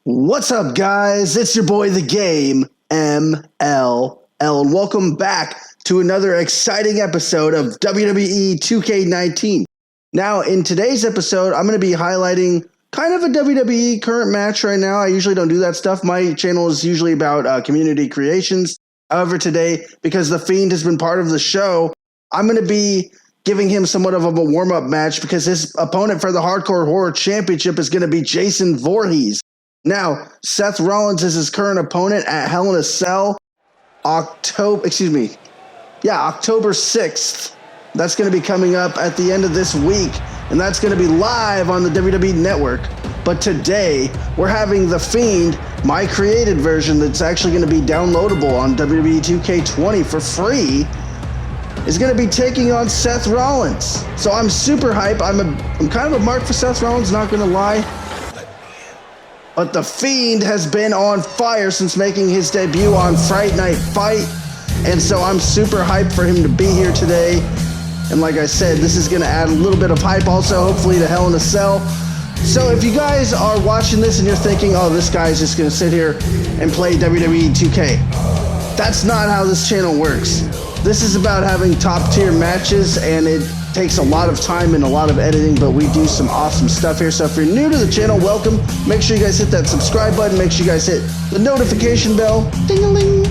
What's up, guys? It's your boy, The Game, MLL, and welcome back to another exciting episode of WWE 2K19. Now, in today's episode, I'm going to be highlighting kind of a WWE current match right now. I usually don't do that stuff. My channel is usually about community creations. However, today, because The Fiend has been part of the show, I'm going to be giving him somewhat of a warm-up match because his opponent for the Hardcore Horror Championship is going to be Jason Voorhees. Now, Seth Rollins is his current opponent at Hell in a Cell, October 6th. That's going to be coming up at the end of this week, and that's going to be live on the WWE Network. But today, we're having The Fiend, my created version that's actually going to be downloadable on WWE 2K20 for free, is going to be taking on Seth Rollins. So I'm super hype. I'm kind of a mark for Seth Rollins, not going to lie. But The Fiend has been on fire since making his debut on Friday Night Fight. And so I'm super hyped for him to be here today. And like I said, this is going to add a little bit of hype also, hopefully, to Hell in a Cell. So if you guys are watching this and you're thinking, oh, this guy's just going to sit here and play WWE 2K, that's not how this channel works. This is about having top tier matches, and it takes a lot of time and a lot of editing, but we do some awesome stuff here. So if you're new to the channel, welcome. Make sure you guys hit that subscribe button. Make sure you guys hit the notification bell, ding-a-ling,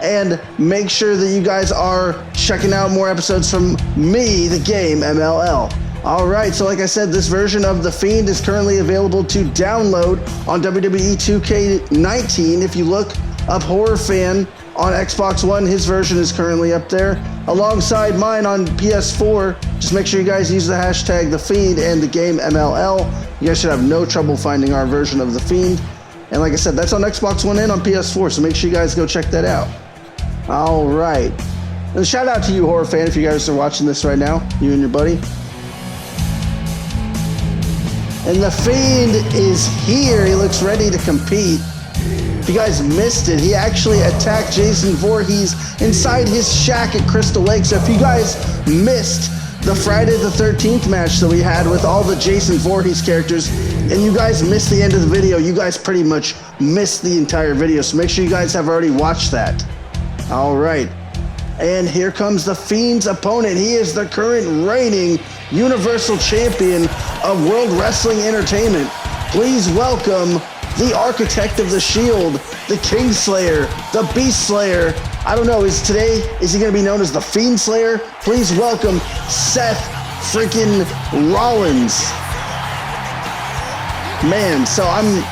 and make sure that you guys are checking out more episodes from me, The Game, MLL. All right, so like I said, this version of The Fiend is currently available to download on WWE 2K19. If you look up Horror Fan on Xbox One, his version is currently up there, alongside mine on PS4. Just make sure you guys use the hashtag The Fiend and The Game MLL. You guys should have no trouble finding our version of The Fiend. And like I said, that's on Xbox One and on PS4, so make sure you guys go check that out. All right. And shout out to you, Horror Fan, if you guys are watching this right now, you and your buddy. And The Fiend is here. He looks ready to compete. If you guys missed it, he actually attacked Jason Voorhees inside his shack at Crystal Lake. So if you guys missed the Friday the 13th match that we had with all the Jason Voorhees characters, and you guys missed the end of the video, you guys pretty much missed the entire video. So make sure you guys have already watched that. All right. And here comes The Fiend's opponent. He is the current reigning Universal Champion of World Wrestling Entertainment. Please welcome the Architect of the Shield, the Kingslayer, the Beast Slayer. I don't know, is he going to be known as the Fiend Slayer? Please welcome Seth freaking Rollins. Man, so I'm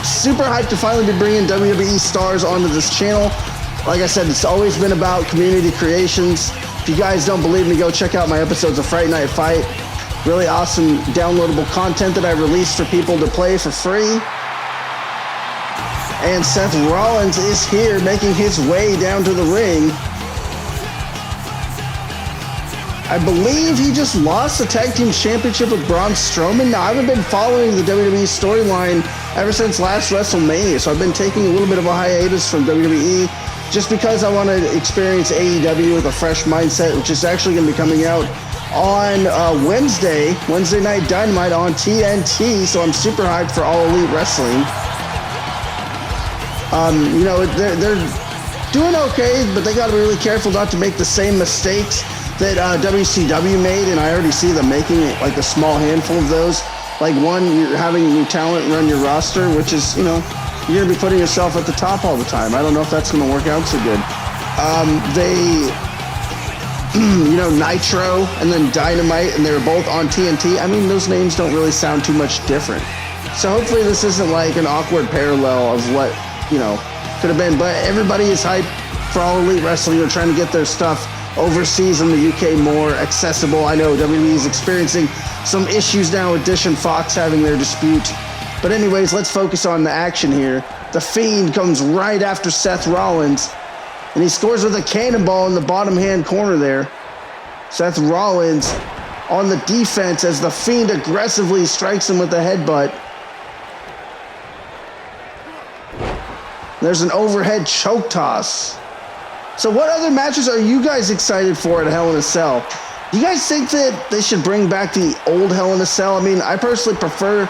super hyped to finally be bringing WWE stars onto this channel. Like I said, it's always been about community creations. If you guys don't believe me, go check out my episodes of Friday Night Fight. Really awesome downloadable content that I released for people to play for free. And Seth Rollins is here making his way down to the ring. I believe he just lost the Tag Team Championship with Braun Strowman. Now, I haven't been following the WWE storyline ever since last WrestleMania, so I've been taking a little bit of a hiatus from WWE just because I want to experience AEW with a fresh mindset, which is actually going to be coming out on Wednesday Night Dynamite on TNT, so I'm super hyped for All Elite Wrestling. They're doing okay, but they got to be really careful not to make the same mistakes that WCW made, and I already see them making it, like a small handful of those. Like one, you're having new talent run your roster, which is, you're going to be putting yourself at the top all the time. I don't know if that's going to work out so good. Nitro and then Dynamite, and they were both on TNT. I mean, those names don't really sound too much different. So hopefully this isn't like an awkward parallel of what could have been, but everybody is hyped for All Elite Wrestling. They're trying to get their stuff overseas in the UK more accessible. I know WWE is experiencing some issues now with Dish and Fox having their dispute. But anyways, let's focus on the action here. The Fiend comes right after Seth Rollins, and he scores with a cannonball in the bottom hand corner there. Seth Rollins on the defense as the Fiend aggressively strikes him with a headbutt. There's an overhead choke toss. So what other matches are you guys excited for at Hell in a Cell? Do you guys think that they should bring back the old Hell in a Cell? I mean, I personally prefer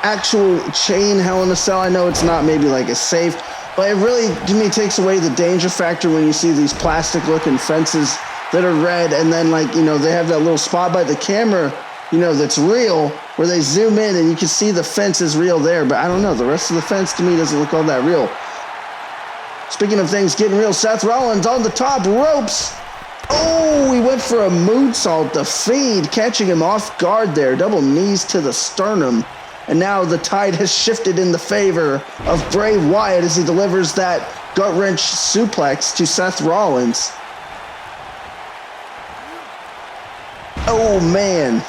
actual chain Hell in a Cell. I know it's not maybe like as safe, but it really, to me, takes away the danger factor when you see these plastic-looking fences that are red, and then, like, you know, they have that little spot by the camera, you know, that's real, where they zoom in and you can see the fence is real there, but I don't know, the rest of the fence to me doesn't look all that real. Speaking of things getting real, Seth Rollins on the top ropes. Oh, he went for a moonsault. The Fiend catching him off guard there. Double knees to the sternum. And now the tide has shifted in the favor of Bray Wyatt as he delivers that gut-wrench suplex to Seth Rollins. Oh, man.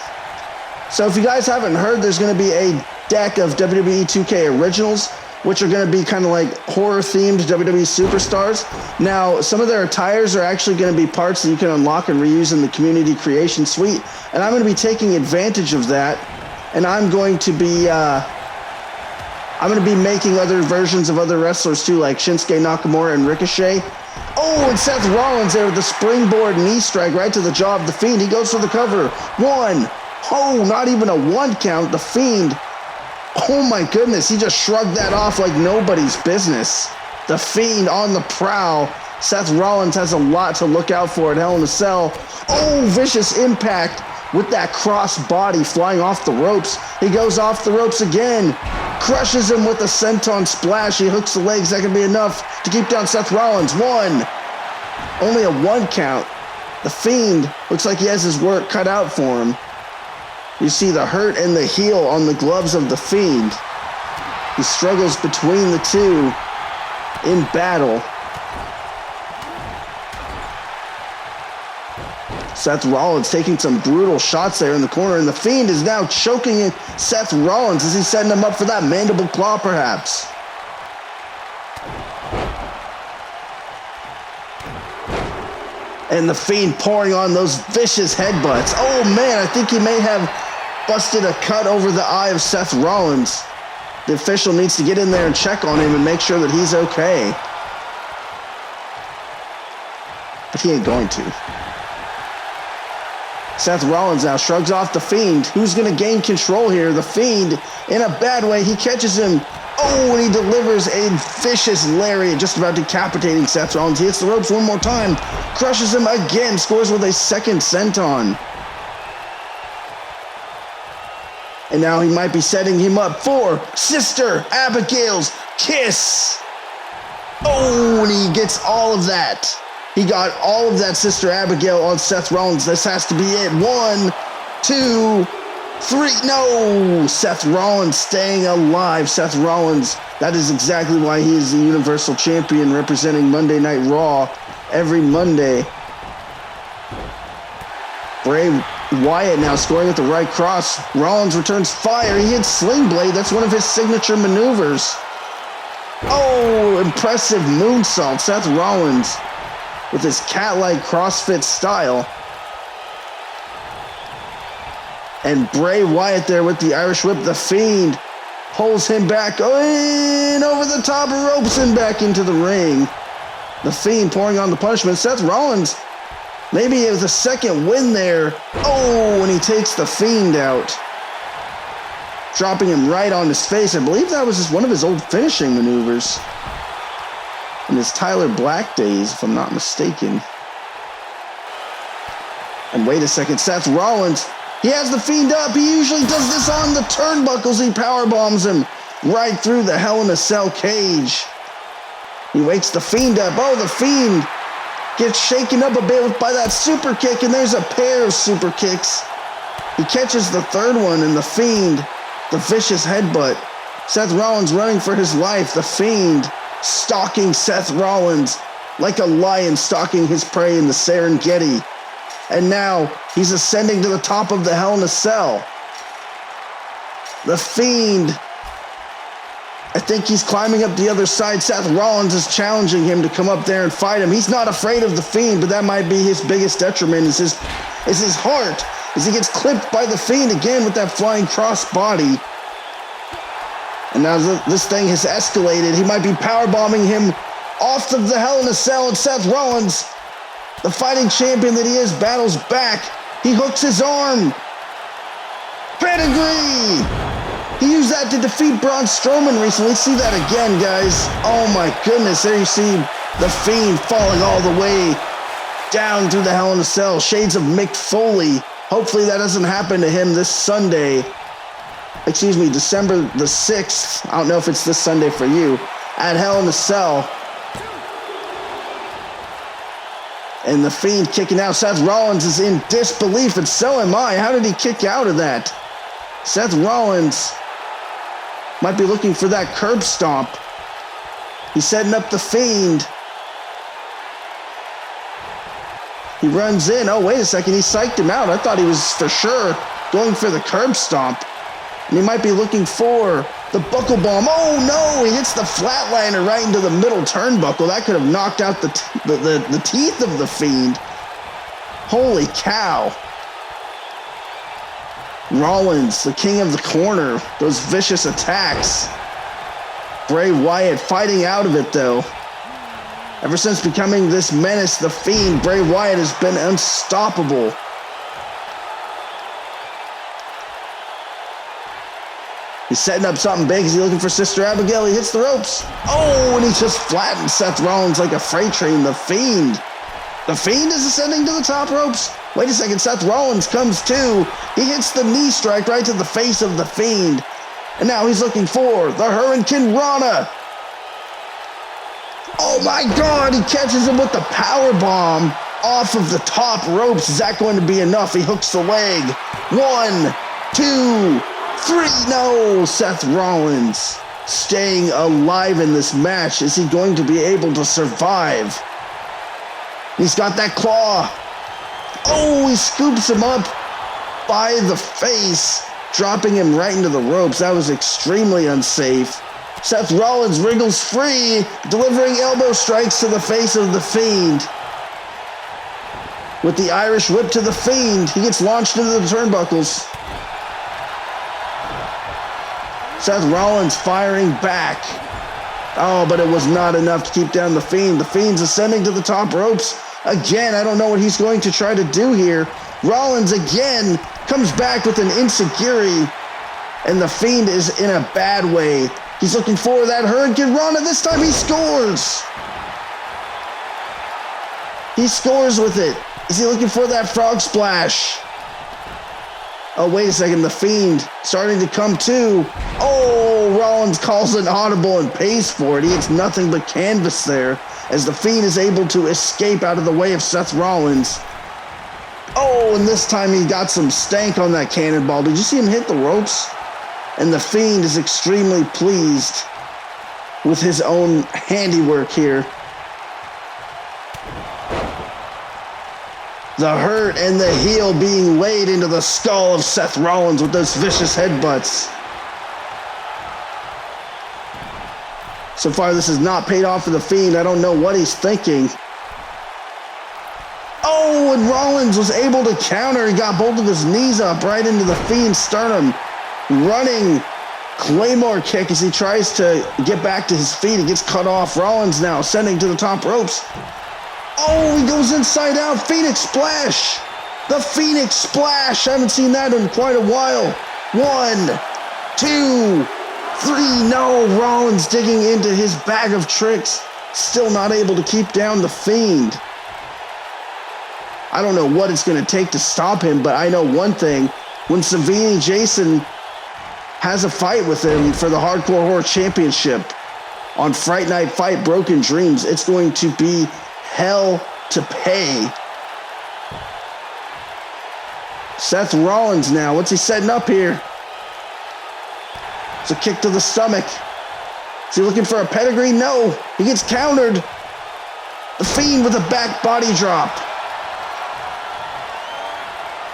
So if you guys haven't heard, there's going to be a deck of WWE 2K Originals, which are going to be kind of like horror-themed WWE superstars. Now, some of their attires are actually going to be parts that you can unlock and reuse in the Community Creation Suite, and I'm going to be taking advantage of that, and I'm going to be making other versions of other wrestlers too, like Shinsuke Nakamura and Ricochet. Oh, and Seth Rollins there with the springboard knee strike right to the jaw of the Fiend. He goes for the cover. One. Oh, not even a one count. The Fiend. Oh my goodness, he just shrugged that off like nobody's business. The Fiend on the prowl. Seth Rollins has a lot to look out for at Hell in a Cell. Oh, vicious impact with that cross body flying off the ropes. He goes off the ropes again. Crushes him with a senton splash. He hooks the legs. That can be enough to keep down Seth Rollins. One. Only a one count. The Fiend looks like he has his work cut out for him. You see the hurt and the heel on the gloves of the Fiend. He struggles between the two in battle. Seth Rollins taking some brutal shots there in the corner, and the Fiend is now choking Seth Rollins. Is he setting him up for that mandible claw, perhaps? And the Fiend pouring on those vicious headbutts. Oh man, I think he may have busted a cut over the eye of Seth Rollins. The official needs to get in there and check on him and make sure that he's okay. But he ain't going to. Seth Rollins now shrugs off the Fiend. Who's going to gain control here? The Fiend, in a bad way, he catches him. Oh, and he delivers a vicious lariat, just about decapitating Seth Rollins. He hits the ropes one more time, crushes him again, scores with a second senton. And now he might be setting him up for Sister Abigail's kiss. Oh, and he gets all of that. He got all of that Sister Abigail on Seth Rollins. This has to be it. 1, 2, 3. No! Seth Rollins staying alive. Seth Rollins, that is exactly why he is the Universal Champion, representing Monday Night Raw every Monday. Bray Wyatt now scoring with the right cross. Rollins returns fire. He hits Sling Blade. That's one of his signature maneuvers. Oh, impressive moonsault. Seth Rollins with his cat-like CrossFit style. And Bray Wyatt there with the Irish Whip. The Fiend pulls him back in over the top ropes and back into the ring. The Fiend pouring on the punishment. Seth Rollins, maybe it was a second win there. Oh, and he takes the Fiend out, dropping him right on his face. I believe that was just one of his old finishing maneuvers in his Tyler Black days, if I'm not mistaken. And wait a second, Seth Rollins, he has the Fiend up. He usually does this on the turnbuckles. He powerbombs him right through the Hell in a Cell cage. He wakes the Fiend up. Oh, the Fiend gets shaken up a bit by that super kick, and there's a pair of super kicks. He catches the third one, and the Fiend, the vicious headbutt. Seth Rollins running for his life. The Fiend stalking Seth Rollins like a lion stalking his prey in the Serengeti. And now he's ascending to the top of the Hell in a Cell. The Fiend, I think he's climbing up the other side. Seth Rollins is challenging him to come up there and fight him. He's not afraid of the Fiend, but that might be his biggest detriment is his heart, as he gets clipped by the Fiend again with that flying cross body. And now this thing has escalated. He might be powerbombing him off of the Hell in a Cell, and Seth Rollins, the fighting champion that he is, battles back. He hooks his arm. Pedigree! He used that to defeat Braun Strowman recently. See that again, guys. Oh my goodness. There you see the Fiend falling all the way down through the Hell in a Cell. Shades of Mick Foley. Hopefully that doesn't happen to him this Sunday. Excuse me, December the 6th. I don't know if it's this Sunday for you. At Hell in a Cell. And the Fiend kicking out. Seth Rollins is in disbelief, and so am I. How did he kick out of that? Seth Rollins might be looking for that curb stomp. He's setting up the Fiend. He runs in. Oh, wait a second. He psyched him out. I thought he was for sure going for the curb stomp. And he might be looking for the buckle bomb. Oh, no. He hits the flatliner right into the middle turnbuckle. That could have knocked out the teeth of the Fiend. Holy cow. Rollins, the king of the corner. Those vicious attacks. Bray Wyatt fighting out of it, though. Ever since becoming this menace, the Fiend, Bray Wyatt has been unstoppable. He's setting up something big. Is he looking for Sister Abigail? He hits the ropes. Oh, and he just flattens Seth Rollins like a freight train. The Fiend. The Fiend is ascending to the top ropes. Wait a second. Seth Rollins comes too. He hits the knee strike right to the face of the Fiend. And now he's looking for the Hurricane Rana. Oh my God, he catches him with the power bomb off of the top ropes. Is that going to be enough? He hooks the leg. 1, 2, 3. No, Seth Rollins staying alive in this match. Is he going to be able to survive? He's got that claw. Oh, he scoops him up by the face, dropping him right into the ropes. That was extremely unsafe. Seth Rollins wriggles free, delivering elbow strikes to the face of the Fiend. With the Irish whip to the Fiend, he gets launched into the turnbuckles. Seth Rollins firing back. Oh, but it was not enough to keep down the Fiend. The Fiend's ascending to the top ropes. Again, I don't know what he's going to try to do here. Rollins again comes back with an enziguri, and the Fiend is in a bad way. He's looking for that Hurricane Rana. This time he scores. He scores with it. Is he looking for that frog splash? Oh, wait a second. The Fiend starting to come to. Oh, Rollins calls an audible and pays for it. He hits nothing but canvas there as the Fiend is able to escape out of the way of Seth Rollins. Oh, and this time he got some stank on that cannonball. Did you see him hit the ropes? And the Fiend is extremely pleased with his own handiwork here. The hurt and the heel being laid into the skull of Seth Rollins with those vicious headbutts. So far, this has not paid off for the Fiend. I don't know what he's thinking. Oh, and Rollins was able to counter. He got both of his knees up right into the Fiend's sternum. Running Claymore kick as he tries to get back to his feet. He gets cut off. Rollins now ascending to the top ropes. Oh, he goes inside out. Phoenix Splash. The Phoenix Splash. I haven't seen that in quite a while. 1, 2, 3. No, Rollins digging into his bag of tricks. Still not able to keep down the Fiend. I don't know what it's going to take to stop him, but I know one thing. When Savini Jason has a fight with him for the Hardcore Horror Championship on Fright Night Fight Broken Dreams, it's going to be hell to pay. Seth Rollins now. What's he setting up here? It's a kick to the stomach. Is he looking for a pedigree? No. He gets countered. The Fiend with a back body drop.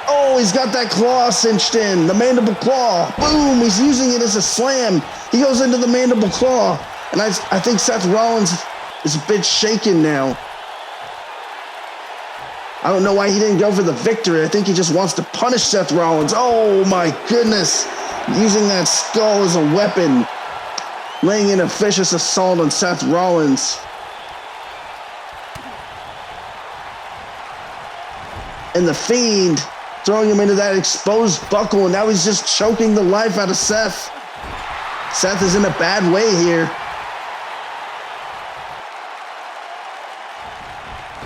Oh, he's got that claw cinched in. The mandible claw. Boom. He's using it as a slam. He goes into the mandible claw. And I think Seth Rollins is a bit shaken now. I don't know why he didn't go for the victory. I think he just wants to punish Seth Rollins. Oh, my goodness. Using that skull as a weapon. Laying in a vicious assault on Seth Rollins. And the Fiend throwing him into that exposed buckle, and now he's just choking the life out of Seth. Seth is in a bad way here.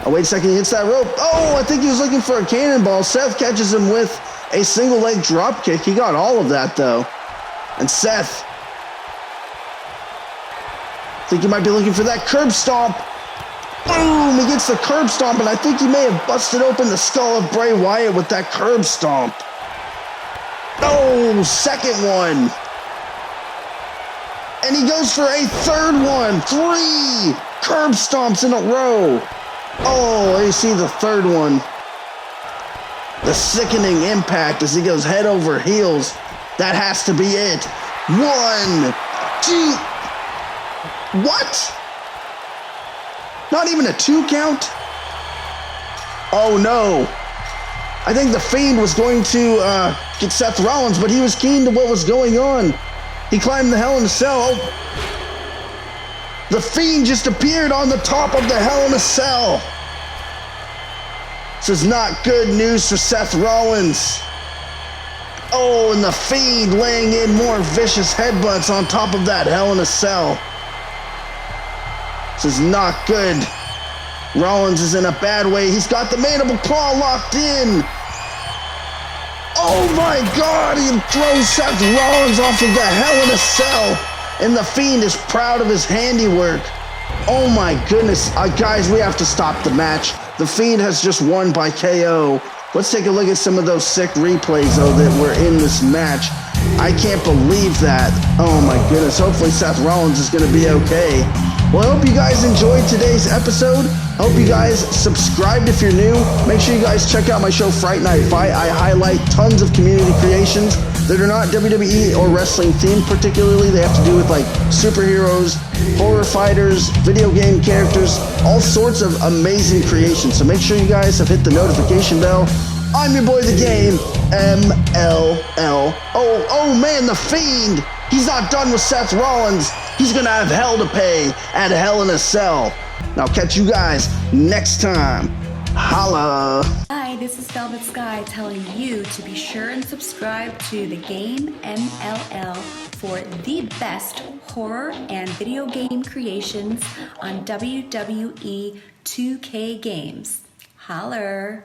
Oh, wait a second, he hits that rope. Oh, I think he was looking for a cannonball. Seth catches him with a single leg drop kick. He got all of that though. And Seth, I think he might be looking for that curb stomp. Boom, he gets the curb stomp, and I think he may have busted open the skull of Bray Wyatt with that curb stomp. Oh, second one. And he goes for a third one. 3 curb stomps in a row. Oh, you see the third one. The sickening impact as he goes head over heels. That has to be it. 1, 2. What? Not even a 2 count? Oh no. I think the Fiend was going to get Seth Rollins, but he was keen to what was going on. He climbed the Hell in a Cell. Oh. The Fiend just appeared on the top of the Hell in a Cell. This is not good news for Seth Rollins. Oh, and the Fiend laying in more vicious headbutts on top of that Hell in a Cell. This is not good. Rollins is in a bad way. He's got the mandible claw locked in. Oh my God, he throws Seth Rollins off of the Hell in a Cell. And the Fiend is proud of his handiwork. Oh my goodness. Guys, we have to stop the match. The Fiend has just won by KO. Let's take a look at some of those sick replays, though, that were in this match. I can't believe that. Oh my goodness. Hopefully Seth Rollins is going to be okay. Well, I hope you guys enjoyed today's episode. I hope you guys subscribed if you're new. Make sure you guys check out my show Fright Night Fight. I highlight tons of community creations that are not WWE or wrestling themed particularly. They have to do with like superheroes, horror fighters, video game characters, all sorts of amazing creations. So make sure you guys have hit the notification bell. I'm your boy, The Game, MLL. Oh man, the Fiend. He's not done with Seth Rollins. He's gonna have hell to pay at Hell in a Cell. Now catch you guys next time. Holla. Hi, this is Velvet Sky telling you to be sure and subscribe to The Game MLL for the best horror and video game creations on WWE 2K Games. Holler.